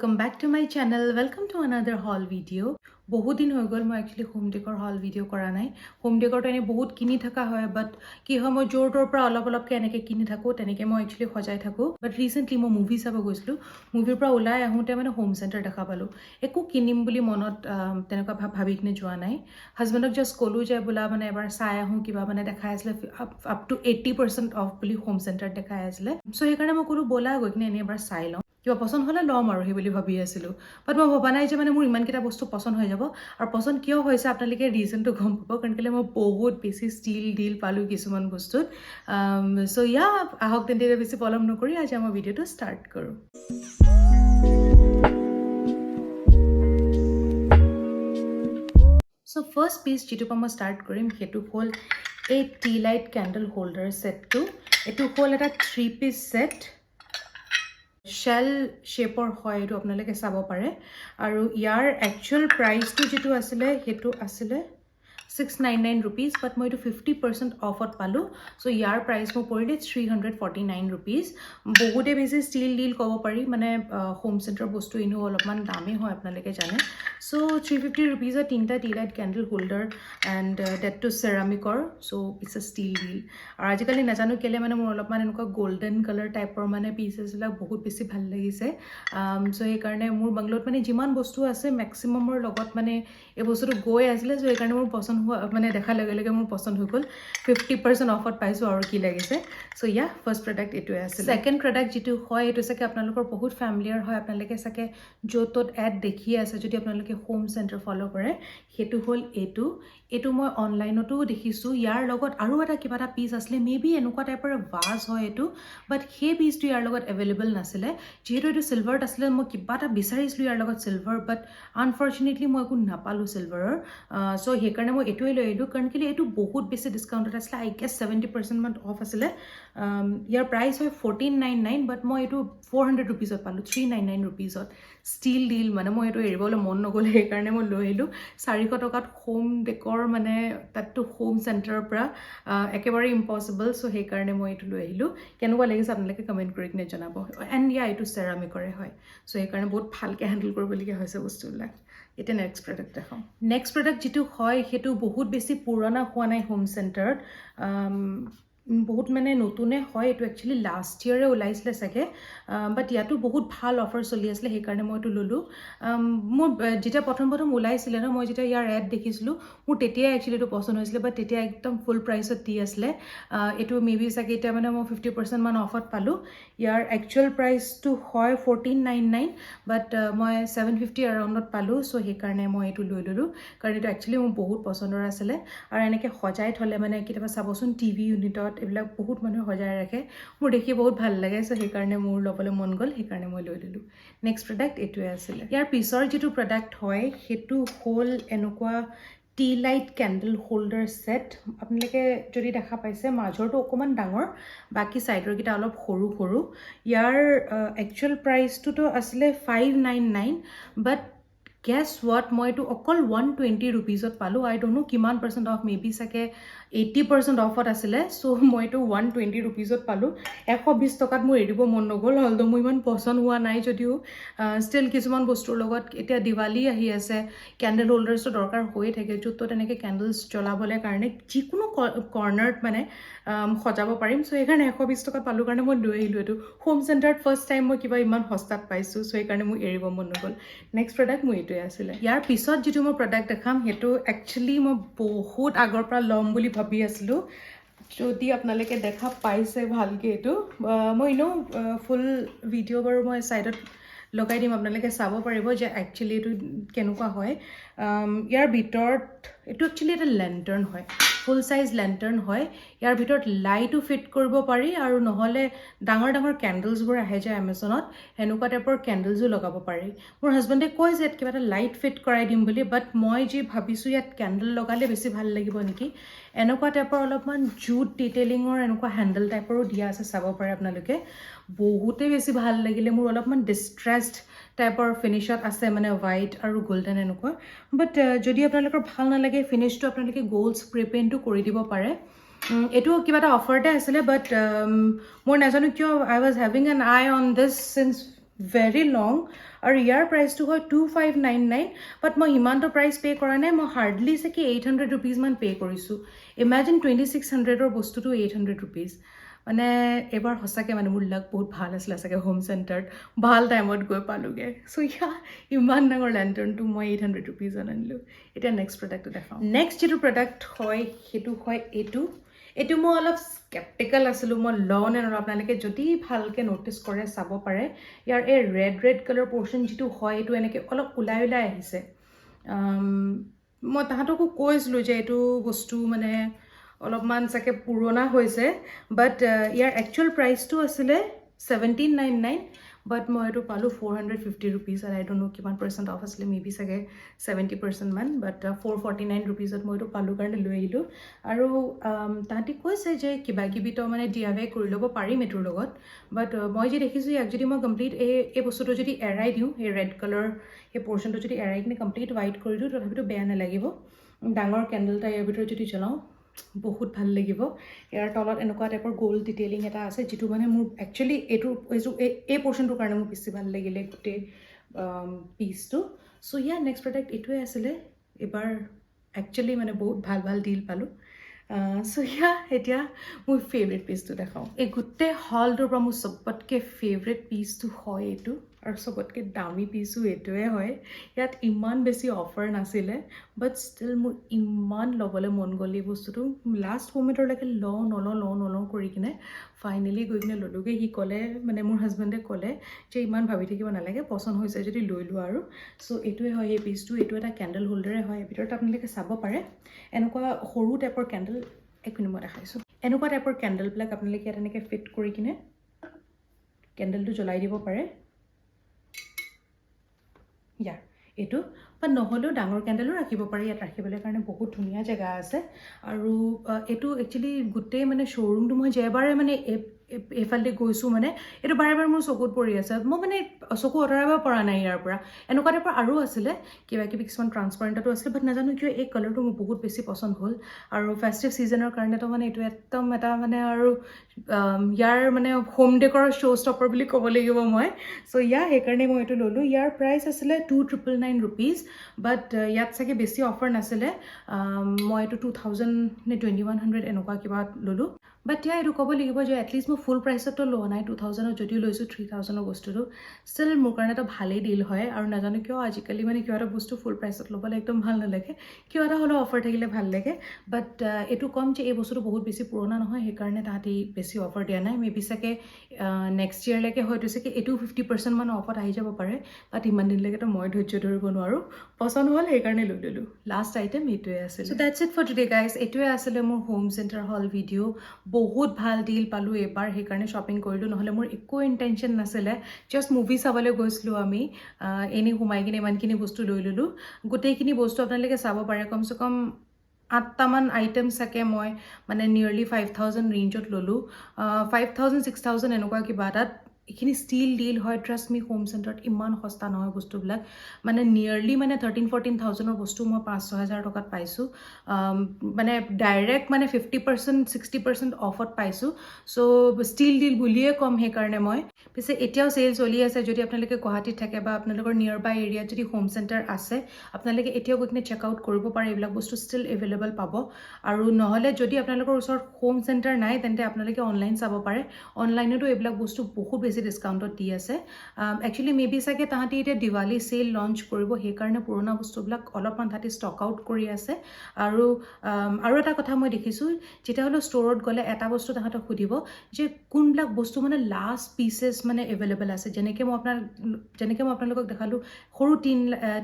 welcome back to my channel. Welcome to another haul video. বহুত দিন হৈ গ'ল মই একচুয়ালি হোম ডেকৰ হল ভিডিও কৰা নাই হোম ডেকৰটো এনে বহুত কিনি থকা হয় বাট কি হয় মই জোৰটোৰ পৰা অলপকে এনেকে কিনি থাকো তেনেকে মই একচুয়ালি সজাই থাকো বাট ৰিসেন্টলি মই মুভি চাব গৈছিলো মুভিৰ পৰা ওলাই আহোতে মানে হোম সেন্টাৰ দেখা পালো একো কিনিম বুলি মনত তেনেকুৱা ভাবি কিনে যোৱা নাই হাজবেণ্ডক জাস্ট কলো যে বোলা মানে এবাৰ চাই আহো কিবা মানে দেখাই আছিলে আপ টু 80% অফ বুলি হোম সেন্টাৰ দেখাই আছিলে সো সেইকাৰণে মই কলো বলা গৈ কিনে এবাৰ চাই লওঁ কিবা পছন্দ হলে লম আৰু সেই বুলি ভাবি আছিলো বাট মই ভবা নাই যে মানে মোৰ ইমান কেটা বস্তু পছন্দ হৈ যাব আৰু পছন্দ কিয় হৈছে আপোনালোকে ৰিজনটো গম পাব কাৰণ কেলে মই বহুত বেছি ষ্টিল ডিল পালো কিছুমান বস্তুত সো ইয়া আহক তেন্তে বেছি পলম নকৰি আজি আমাৰ ভিডিওটো ষ্টাৰ্ট কৰো সো ফাৰ্ষ্ট পিচ যেটো মই ষ্টাৰ্ট কৰিম হেতু হ'ল এই টি লাইট ক্যান্ডেল হোল্ডাৰ সেটটো এটো হ'ল এটা 3 পিচ সেট Shell shaper হয় এটো আপোনালোকে চাব পাৰে আৰু ইয়াৰ একচুয়াল প্ৰাইসটো যেটো আছিল হেতু আছিল 699 rupees but মই এটো 50% অফত পালো সো ইয়াৰ প্ৰাইস মই পৰিলে 349 rupees বহুতে বেছি ষ্টিল ডিল কব পাৰি মানে হোম সেন্টাৰ বস্তু ইনো অলপমান দামী হয় আপোনালোকে জানে সো 350 rupees er তিনটা tea light candle holder and that two সেৰামিকৰ so it's a steal deal আৰু আজিকালি নাজানো কেলে মানে মোৰ অলপমান এনেকুৱা গোল্ডেন কালাৰ টাইপৰ মানে পিসেস বিলাক বহুত বেছি ভাল লাগিছে সো এই কাৰণে মোৰ বাংলোত মানে যিমান বস্তু আছে ম্যাক্সিমামৰ লগত মানে এই বস্তুটো গৈ আছিল সো এই কাৰণে মোৰ পছন্দ মানে দেখা লগে লগে মোৰ পছন্দ হৈ গল 50% অফত পাইছো আৰু কি লাগিছে সো ইয়া ফাৰ্স্ট প্ৰডাক্ট এটো আছিল সেকেন্ড প্ৰডাক্ট যেটো হয় এটো সকে আপোনালোকৰ বহুত ফ্যামিলিয়াৰ হয় আপোনালোকে সকে যতত এড দেখি আছে যদি আপোনালোকে হোম সেন্টাৰ ফলো কৰে হেতু হ'ল এটো মই অনলাইনতো দেখিছো ইয়াৰ লগত আৰু এটা কিবা এটা পিস আছিল মেবি এনেকুৱা টাইপৰ ভাজ হয় এটো বাট হে পিসটো ইয়াৰ লগত अवेलेबल নাছিলে যেহেতু এটো সিলভাৰত আছিল মই কিবা এটা বিচাৰিছিলো ইয়াৰ লগত সিলভাৰ বাট আনফৰচুনেটলি মই একো নাপালো সিলভাৰৰ সো হে কাৰণে মই এটোই লৈ আইলো কাৰণ কি এটো বহুত বেছি ডিসকাউন্টত আছিল আই গেস 70% মান অফ আছিল ইয়াৰ প্ৰাইস হয় 1499 বাট মই এটো 400 rupeesত পালো 399 rupeesত ষ্টিল ডিল মানে মই এটো এৰিবলৈ মন নগলে হে কাৰণে মই লৈ আইলো 400 টকাত হোম ডেকৰ মানে তাতটো হোম সেন্টাৰৰ পৰা একেবাৰে ইম্পসিবল সো হে কাৰণে মই এটো লৈ আইলো কেনেকুৱা লাগিছে আপোনালোকে কমেন্ট কৰি কিনে জনাব এন্ড ইয়া এটো সেৰামিকৰে হয় সো হে কাৰণে বহুত ভালকে হ্যান্ডল কৰিবলগীয়া হৈছে বস্তুবিলাক এটা নেক্সট প্ৰডাক্ট দেখাম নেক্সট প্ৰডাক্ট যেটো হয় হেতু বহুত বেছি পুৰণা হোৱা নাই হোম সেন্টাৰত বহুত মানে নতুনে হয় এটো একচুয়ালি লাষ্ট ইয়াৰে ওলাইছিলে সকে বাট ইয়াতো বহুত ভাল অফাৰ চলি আছিল হে কাৰণে মই এটো ললো মোৰ যেটা প্ৰথম ওলাইছিলে ন মই যেটা ইয়াৰ এড দেখিছিলো মোৰ তেতিয়া একচুয়ালি এটো পছন্দ হৈছিল বাট তেতিয়া একদম ফুল প্ৰাইসত দি আছিল এটো মেবি সকে এটা মানে মই 50% মান অফত পালো ইয়াৰ একচুয়াল প্ৰাইসটো হয় 1499 বাট মই 750 अराउंडত পালো সো হে কাৰণে মই এটো লৈ ললো কাৰণ এটো একচুয়ালি মোৰ বহুত পছন্দৰ আছিল আৰু এনেকে সজাই থলে মানে কিবা চাবচোন টিভি ইউনিটত এবিলাক বহুত মানুহ সজাই ৰাখে মোৰ দেখি বহুত ভাল লাগে সো হে কাৰণে মোৰ লবলৈ মন গল হে কাৰণে মই লৈ ললো নেক্সট প্ৰডাক্ট এটোৱে আছিল ইয়াৰ পিছৰ যেটো প্ৰডাক্ট হয় হেতু হ'ল এনেকুৱা T light candle holder set আপোনালোকে যদি দেখা পাইছে মাজৰটো অকমান ডাঙৰ বাকি সাইডৰ কিটা অলপ সৰু সৰু ইয়াৰ একচুয়াল প্ৰাইসটো তো আছিল 599 বাট guess what মই এটো অকল 120 rupeesত পালো আই ডোন্ট নো কিমান % অফ মেবি সকে 80% অফত আছিল সো মই এটো 120 rupeesত পালো 120 টকাত মোৰ এৰিব মন নগল হলদো মই ইমান পছন্দ হোৱা নাই যদিও ষ্টিল কিছুমান বস্তুৰ লগত এতিয়া দিৱালী আহি আছে ক্যান্ডেল হোল্ডাৰটো দৰকাৰ হৈ থাকে যত তেনেকে ক্যান্ডেলছ জ্বলাবলে কাৰণে যিকোনো কৰ্নাৰত মানে সজাব পাৰিম সো এখানে 120 টকা পালো কাৰণে মই লৈ আহিলো এটো হোম সেন্টাৰত ফাৰ্স্ট টাইম মই কিবা ইমান সস্তাত পাইছো সো এই কাৰণে মই এৰিব মন নগল নেক্সট প্ৰডাক্ট মই এটোই আছিল ইয়াৰ পিছত যেটো মই প্ৰডাক্ট দেখাম হেতু একচুয়ালি মই বহুত আগৰ পৰা লম বুলি ভাবি আছিলো যদি আপোনালোকে দেখা পাইছে ভালকে এটো মই নো ফুল ভিডিও বাৰু মই সাইডত লগাই দিম আপোনালোকে চাব পাৰিব যে একচুয়ালি এটো কেনেকুৱা হয় ইয়াৰ ভিতৰত এটো একচুয়ালি এটা ল্যান্টাৰ্ন হয় ফুল সাইজ ল্যান্টাৰ্ন হয় ইয়াৰ ভিতৰত লাইটও ফিট কৰিব পাৰি আৰু নহলে ডাঙৰ ডাঙৰ ক্যান্ডেলছ বোৰ আহে যে Amazonত হেনুকা টাইপৰ ক্যান্ডেলছও লগাব পাৰি মোৰ হাজবেণ্ডে কয় যে কিবা এটা লাইট ফিট কৰাই দিম বুলি বাট মই যে ভাবিছো ইয়াত ক্যান্ডেল লগালে বেছি ভাল লাগিব নেকি এনেকুৱা টাইপৰ অলপমান জুট ডিটেইলিংৰ এনেকুৱা হ্যান্ডেল টাইপৰো দিয়া আছে চাব পাৰে আপোনালোকে বহুতে বেছি ভাল লাগিলে মোৰ অলপমান ডিস্ট্ৰেসড টাইপৰ ফিনিশত আছে মানে হোৱাইট আৰু গোল্ডেন এনেকুৱা বাট যদি আপোনালোকৰ ভাল নালাগে ফিনিশটো আপোনালোকে গোল্ড স্প্ৰে পেইন্টটো কৰি দিব পাৰে এটো কিবা এটা অফাৰতে আছিল বাট মোৰ নাজানো কিয় I was having an eye on this since very long আৰু ইয়াৰ প্ৰাইচটো হয় 2599 বাট মই ইমানটো প্ৰাইচ পে' কৰা নাই মই হাৰ্ডলি চাগে 800 ৰুপিজমান পে' কৰিছোঁ ইমেজিন 2600ৰ বস্তুটো 800 ৰুপিজ মানে এবাৰ সঁচাকৈ মানে মোৰ লাক বহুত ভাল আছিলে চাগে হোম চেণ্টাৰত ভাল টাইমত গৈ পালোগৈ চ' ইমান ডাঙৰ লেণ্টাৰ্ণটো মই 800 ৰুপিজত আনিলোঁ এতিয়া নেক্সট প্ৰডাক্টটো দেখাওঁ নেক্সট যিটো প্ৰডাক্ট হয় সেইটো হয় এইটো মই অলপ স্কেপ্টিকেল আছিলোঁ মই লওঁ নে নলওঁ আপোনালোকে যদি ভালকৈ ন'টিচ কৰে চাব পাৰে ইয়াৰ এই ৰেড কালাৰ পৰ্চন যিটো হয় এইটো এনেকৈ অলপ ওলাই আহিছে মই তাহাঁতকো কৈছিলোঁ যে এইটো বস্তু মানে অলপমান চাগে পুৰণা হৈছে বাট ইয়াৰ একচুৱেল প্ৰাইচটো আছিলে 1799 বাট মই এইটো পালোঁ 450 ৰুপিজ আৰু আই ডোণ্ট নো কিমান পাৰ্চেণ্ট অফ আছিলে মেবি চাগে 70% মান বাট 449 ৰুপিজত মই এইটো পালোঁ কাৰণে লৈ আহিলোঁ আৰু তাহাঁতি কৈছে যে কিবা কিবিতো মানে DIY কৰি ল'ব পাৰিম এইটোৰ লগত বাট মই যি দেখিছোঁ ইয়াক যদি মই কমপ্লিট এই বস্তুটো যদি এৰাই দিওঁ এই ৰেড কালাৰ সেই পৰ্চনটো যদি এৰাই কিনে কমপ্লিট হোৱাইট কৰি দিওঁ তথাপিতো বেয়া নালাগিব ডাঙৰ কেণ্ডেল এটা ইয়াৰ ভিতৰত যদি জ্বলাওঁ বহুত ভাল লাগিব ইয়াৰ তলত এনেকুৱা টাইপৰ গ'ল্ড ডিটেইলিং এটা আছে যিটো মানে মোৰ একচুৱেলি এই পৰ্চনটোৰ কাৰণে মোৰ বেছি ভাল লাগিলে গোটেই পিচটো চ' ইয়াৰ নেক্সট প্ৰডাক্ট এইটোৱে আছিলে এইবাৰ একচুৱেলি মানে বহুত ভাল ডিল পালোঁ চ' এতিয়া মোৰ ফেভৰেট পিচটো দেখাওঁ এই গোটেই হলটোৰ পৰা মোৰ চবতকৈ ফেভৰেট পিচটো হয় এইটো আৰু চবতকৈ দামী পিচো এইটোৱে হয় ইয়াত ইমান বেছি অফাৰ নাছিলে বাট ষ্টিল মোৰ ইমান ল'বলৈ মন গ'ল এই বস্তুটো লাষ্ট মমেণ্টলৈকে লওঁ কৰি কিনে ফাইনেলি গৈ কিনে ল'লোগৈ সি ক'লে মানে মোৰ হাজবেণ্ডে ক'লে যে ইমান ভাবি থাকিব নালাগে পচন্দ হৈছে যদি লৈ লোৱা আৰু চ' এইটোৱে হয় এই পিচটো এইটো এটা কেণ্ডেল হোল্ডাৰে হয় ভিতৰত আপোনালোকে চাব পাৰে এনেকুৱা সৰু টাইপৰ কেণ্ডেল এক মিনিট মই দেখাইছোঁ এনেকুৱা টাইপৰ কেণ্ডেলবিলাক আপোনালোকে ইয়াত এনেকৈ ফিট কৰি কিনে কেণ্ডেলটো জ্বলাই দিব পাৰে এইটো বা নহ'লেও ডাঙৰ কেণ্ডেলো ৰাখিব পাৰি ইয়াত ৰাখিবলৈ কাৰণে বহুত ধুনীয়া জেগা আছে আৰু এইটো একচুৱেলি গোটেই মানে শ্ব'ৰুমটো মই যেবাৰে মানে এইফালে গৈছোঁ মানে এইটো বাৰে মোৰ চকুত পৰি আছে মই মানে চকু আঁতৰাব পৰা নাই ইয়াৰ পৰা এনেকুৱা টাইপৰ আৰু আছিলে কিবা কিবি কিছুমান ট্ৰান্সপাৰেণ্টতো আছিলে বাট নাজানো কিয় এই কালাৰটো মোৰ বহুত বেছি পচন্দ হ'ল আৰু ফেষ্টিভ ছিজনৰ কাৰণেতো মানে এইটো একদম এটা মানে আৰু ইয়াৰ মানে হোম ডেকৰৰ শ্ব' ষ্টপাৰ বুলি ক'ব লাগিব মই চ' সেইকাৰণে মই এইটো ল'লোঁ ইয়াৰ প্ৰাইচ আছিলে 2999 ৰুপিজ বাট ইয়াত চাগে বেছি অফাৰ নাছিলে মই এইটো 2000 নে 2100 এনেকুৱা কিবা ল'লোঁ বাট এইটো ক'ব লাগিব যে এটলিষ্ট মই ফুল প্ৰাইচতো লোৱা নাই 2000ত যদিও লৈছোঁ 3000ৰ বস্তুটো ষ্টিল মোৰ কাৰণে এটা ভালেই ডিল হয় আৰু নাজানো কিয় আজিকালি মানে কিবা এটা বস্তু ফুল প্ৰাইচত ল'বলৈ একদম ভাল নালাগে কিবা এটা হ'লেও অফাৰ থাকিলে ভাল লাগে বাট এইটো ক'ম যে এই বস্তুটো বহুত বেছি পুৰণা নহয় সেইকাৰণে তাহাঁতি বেছি অফাৰ দিয়া নাই মেবি চাগে নেক্সট ইয়েৰলৈকে হয়তো চাগে এইটো 50% মান অফত আহি যাব পাৰে বাট ইমান দিনলৈকেতো মই ধৈৰ্য ধৰিব নোৱাৰোঁ পচন্দ হ'ল সেইকাৰণে লৈ ল'লোঁ লাষ্ট আইটেম এইটোৱে আছিল so' that's it for today guys এইটোৱে আছিলে মোৰ হোম চেণ্টাৰ হল ভিডিঅ' বহুত ভাল ডিল পালোঁ এইবাৰ সেইকাৰণে শ্বপিং কৰিলোঁ নহ'লে মোৰ একো ইণ্টেনশ্যন নাছিলে জাষ্ট মুভি চাবলৈ গৈছিলোঁ আমি এনেই সোমাই কিনে ইমানখিনি বস্তু লৈ ল'লোঁ গোটেইখিনি বস্তু আপোনালোকে চাব পাৰে কমচে কম 8টামান আইটেম চাগে মই মানে নিয়েৰলি 5000 ৰেঞ্জত ল'লোঁ 5000 6000 এনেকুৱা কিবা এটাত এইখিনি ষ্টিল ডিল হয় ট্ৰাষ্ট মি হোম চেণ্টাৰত ইমান সস্তা নহয় বস্তুবিলাক মানে নিয়েৰলি মানে 13-14,000ৰ বস্তু মই 5-6,000 টকাত পাইছোঁ মানে ডাইৰেক্ট মানে 50% 60% অফত পাইছোঁ চ' ষ্টিল ডিল বুলিয়ে ক'ম সেইকাৰণে মই পিছে এতিয়াও চেল চলি আছে যদি আপোনালোকে গুৱাহাটীত থাকে বা আপোনালোকৰ নিয়াৰ বাই এৰিয়াত যদি হোম চেণ্টাৰ আছে আপোনালোকে এতিয়াও গৈ কিনে চেক আউট কৰিব পাৰে এইবিলাক বস্তু ষ্টিল এভেইলেবল পাব আৰু নহ'লে যদি আপোনালোকৰ ওচৰত হোম চেণ্টাৰ নাই তেন্তে আপোনালোকে অনলাইন চাব পাৰে অনলাইনতো এইবিলাক বস্তু বহুত বেছি ডিছকাউণ্টত দি আছে একচুৱেলি মেবি চাগে তাহাঁতি এতিয়া দিৱালী চেল লঞ্চ কৰিব সেইকাৰণে পুৰণা বস্তুবিলাক অলপমান তাহাঁতি ষ্টক আউট কৰি আছে আৰু এটা কথা মই দেখিছোঁ যেতিয়া হ'লেও ষ্ট'ৰত গ'লে এটা বস্তু তাহাঁতক সুধিব যে কোনবিলাক বস্তু মানে লাষ্ট পিচেছ মানে এভেইলেবল আছে যেনেকৈ মই আপোনালোকক দেখালোঁ সৰু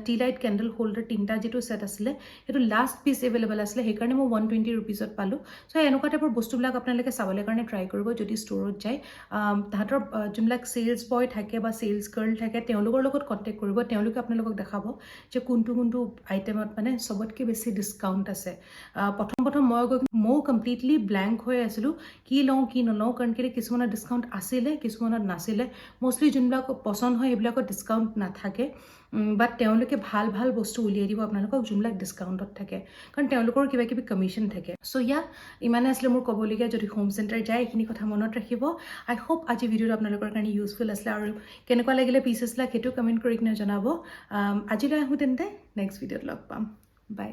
টি লাইট কেণ্ডেল হোল্ডাৰ 3টা যিটো ছেট আছিলে সেইটো লাষ্ট পিচ এভেইলেবল আছিলে সেইকাৰণে মই 120 ৰুপিজত পালোঁ চ' এনেকুৱা টাইপৰ বস্তুবিলাক আপোনালোকে চাবলৈ কাৰণে ট্ৰাই কৰিব যদি ষ্ট'ৰত যায় তাহাঁতৰ যোনবিলাক চেলছ বয় থাকে বা চেলছ গাৰ্ল থাকে তেওঁলোকৰ লগত কণ্টেক্ট কৰিব তেওঁলোকে আপোনালোকক দেখাব যে কোনটো আইটেমত মানে চবতকৈ বেছি ডিছকাউণ্ট আছে প্ৰথম ময়ো কমপ্লিটলি ব্লেংক হৈ আছিলোঁ কি লওঁ কি নলওঁ কাৰণ কেলৈ কিছুমানৰ ডিছকাউণ্ট আছিলে কিছুমানত নাছিলে মষ্টলি যোনবিলাক পচন্দ হয় সেইবিলাকত ডিছকাউণ্ট নাথাকে বাট তেওঁলোকে ভাল বস্তু উলিয়াই দিব আপোনালোকক যোনবিলাক ডিছকাউণ্টত থাকে কাৰণ তেওঁলোকৰ কিবা কিবি কমিশ্যন থাকে চ' ইমানে আছিলে মোৰ ক'বলগীয়া যদি হোম চেণ্টাৰ যায় এইখিনি কথা মনত ৰাখিব আই হোপ আজি ভিডিঅ'টো আপোনালোকৰ আপোনালোকৰ কাৰণে ইউজফুল আছিলে আৰু কেনেকুৱা লাগিলে পিচেছবিলাক সেইটো কমেণ্ট কৰি কিনে জনাব আজিলৈ আহোঁ তেন্তে নেক্সট ভিডিঅ'ত লগ পাম বাই